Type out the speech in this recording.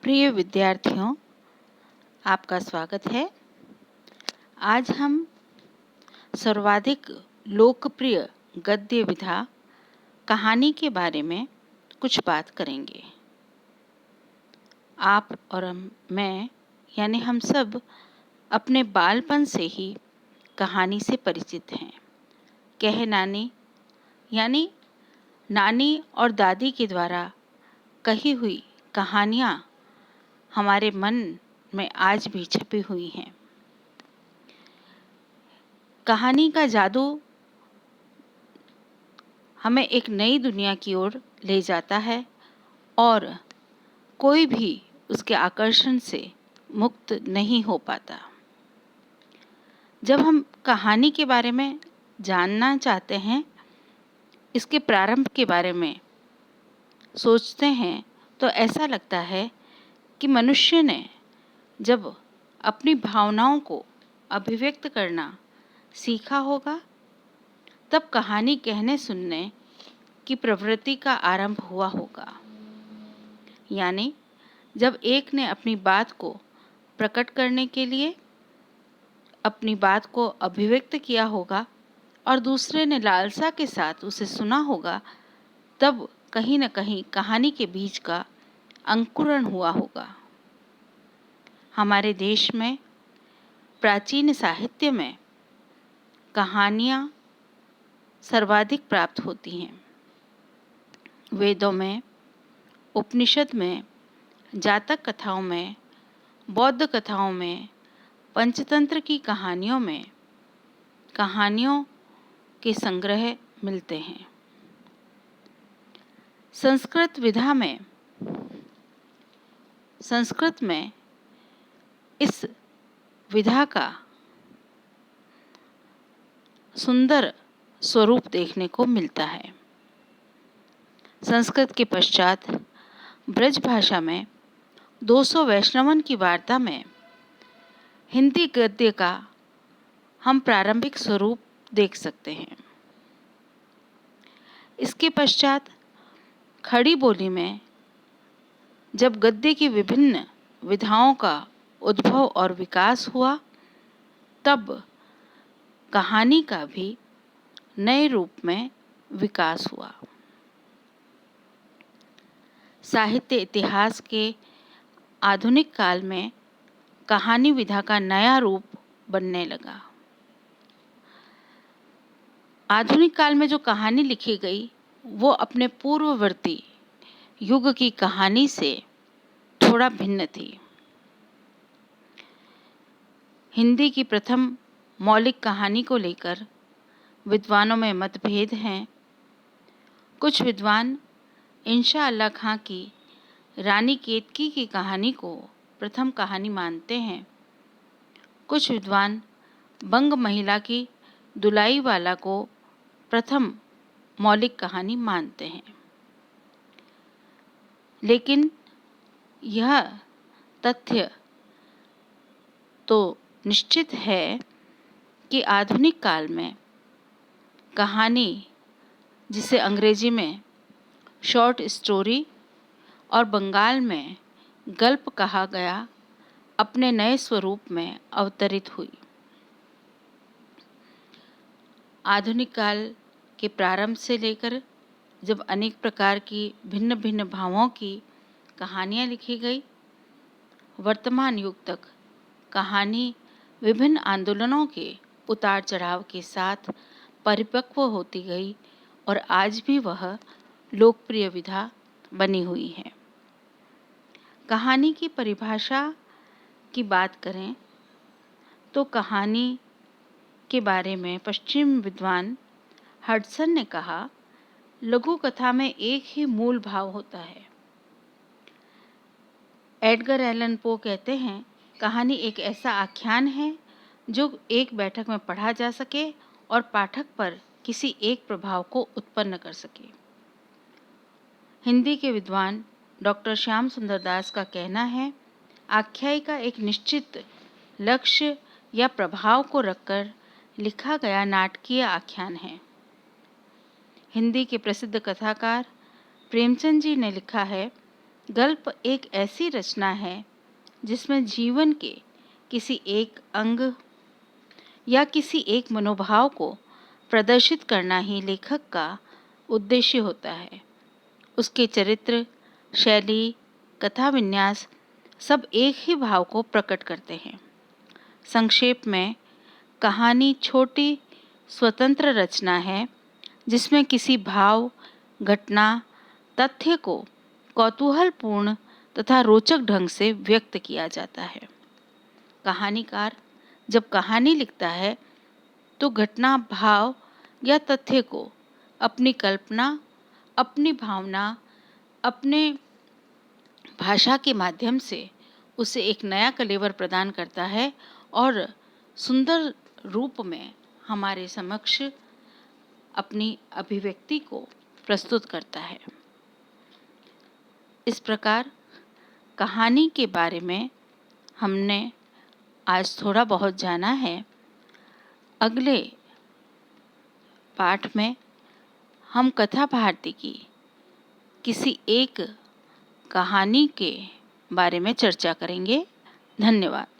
प्रिय विद्यार्थियों, आपका स्वागत है। आज हम सर्वाधिक लोकप्रिय गद्य विधा कहानी के बारे में कुछ बात करेंगे। आप और मैं यानी हम सब अपने बालपन से ही कहानी से परिचित हैं। कह नानी यानी नानी और दादी के द्वारा कही हुई कहानियाँ हमारे मन में आज भी छपी हुई हैं। कहानी का जादू हमें एक नई दुनिया की ओर ले जाता है और कोई भी उसके आकर्षण से मुक्त नहीं हो पाता। जब हम कहानी के बारे में जानना चाहते हैं, इसके प्रारंभ के बारे में सोचते हैं, तो ऐसा लगता है कि मनुष्य ने जब अपनी भावनाओं को अभिव्यक्त करना सीखा होगा, तब कहानी कहने सुनने की प्रवृत्ति का आरंभ हुआ होगा। यानी जब एक ने अपनी बात को प्रकट करने के लिए अपनी बात को अभिव्यक्त किया होगा और दूसरे ने लालसा के साथ उसे सुना होगा, तब कहीं न कहीं कहानी के बीज का अंकुरण हुआ होगा। हमारे देश में प्राचीन साहित्य में कहानियाँ सर्वाधिक प्राप्त होती हैं। वेदों में, उपनिषद में, जातक कथाओं में, बौद्ध कथाओं में, पंचतंत्र की कहानियों में कहानियों के संग्रह मिलते हैं। संस्कृत में इस विधा का सुंदर स्वरूप देखने को मिलता है। संस्कृत के पश्चात ब्रज भाषा में 200 वैष्णवन की वार्ता में हिंदी गद्य का हम प्रारंभिक स्वरूप देख सकते हैं। इसके पश्चात खड़ी बोली में जब गद्य की विभिन्न विधाओं का उद्भव और विकास हुआ, तब कहानी का भी नए रूप में विकास हुआ। साहित्य इतिहास के आधुनिक काल में कहानी विधा का नया रूप बनने लगा। आधुनिक काल में जो कहानी लिखी गई, वो अपने पूर्ववर्ती युग की कहानी से थोड़ा भिन्न थी। हिंदी की प्रथम मौलिक कहानी को लेकर विद्वानों में मतभेद हैं। कुछ विद्वान इंशा अल्लाह खां की रानी केतकी की कहानी को प्रथम कहानी मानते हैं। कुछ विद्वान बंग महिला की दुलाई वाला को प्रथम मौलिक कहानी मानते हैं। लेकिन यह तथ्य तो निश्चित है कि आधुनिक काल में कहानी, जिसे अंग्रेजी में शॉर्ट स्टोरी और बंगाल में गल्प कहा गया, अपने नए स्वरूप में अवतरित हुई। आधुनिक काल के प्रारंभ से लेकर जब अनेक प्रकार की भिन्न भिन्न भावों की कहानियाँ लिखी गई, वर्तमान युग तक कहानी विभिन्न आंदोलनों के उतार चढ़ाव के साथ परिपक्व होती गई और आज भी वह लोकप्रिय विधा बनी हुई है। कहानी की परिभाषा की बात करें तो कहानी के बारे में पश्चिम विद्वान हडसन ने कहा, लघु कथा में एक ही मूल भाव होता है। एडगर एलन पो कहते हैं, कहानी एक ऐसा आख्यान है जो एक बैठक में पढ़ा जा सके और पाठक पर किसी एक प्रभाव को उत्पन्न कर सके। हिंदी के विद्वान डॉक्टर श्याम सुंदर दास का कहना है, आख्यायिका एक निश्चित लक्ष्य या प्रभाव को रखकर लिखा गया नाटकीय आख्यान है। हिंदी के प्रसिद्ध कथाकार प्रेमचंद जी ने लिखा है, गल्प एक ऐसी रचना है जिसमें जीवन के किसी एक अंग या किसी एक मनोभाव को प्रदर्शित करना ही लेखक का उद्देश्य होता है। उसके चरित्र, शैली, कथा विन्यास सब एक ही भाव को प्रकट करते हैं। संक्षेप में, कहानी छोटी स्वतंत्र रचना है जिसमें किसी भाव, घटना, तथ्य को कौतूहलपूर्ण तथा रोचक ढंग से व्यक्त किया जाता है। कहानीकार जब कहानी लिखता है तो घटना, भाव या तथ्य को अपनी कल्पना, अपनी भावना, अपने भाषा के माध्यम से उसे एक नया कलेवर प्रदान करता है और सुंदर रूप में हमारे समक्ष अपनी अभिव्यक्ति को प्रस्तुत करता है। इस प्रकार कहानी के बारे में हमने आज थोड़ा बहुत जाना है। अगले पाठ में हम कथा भारती की किसी एक कहानी के बारे में चर्चा करेंगे। धन्यवाद।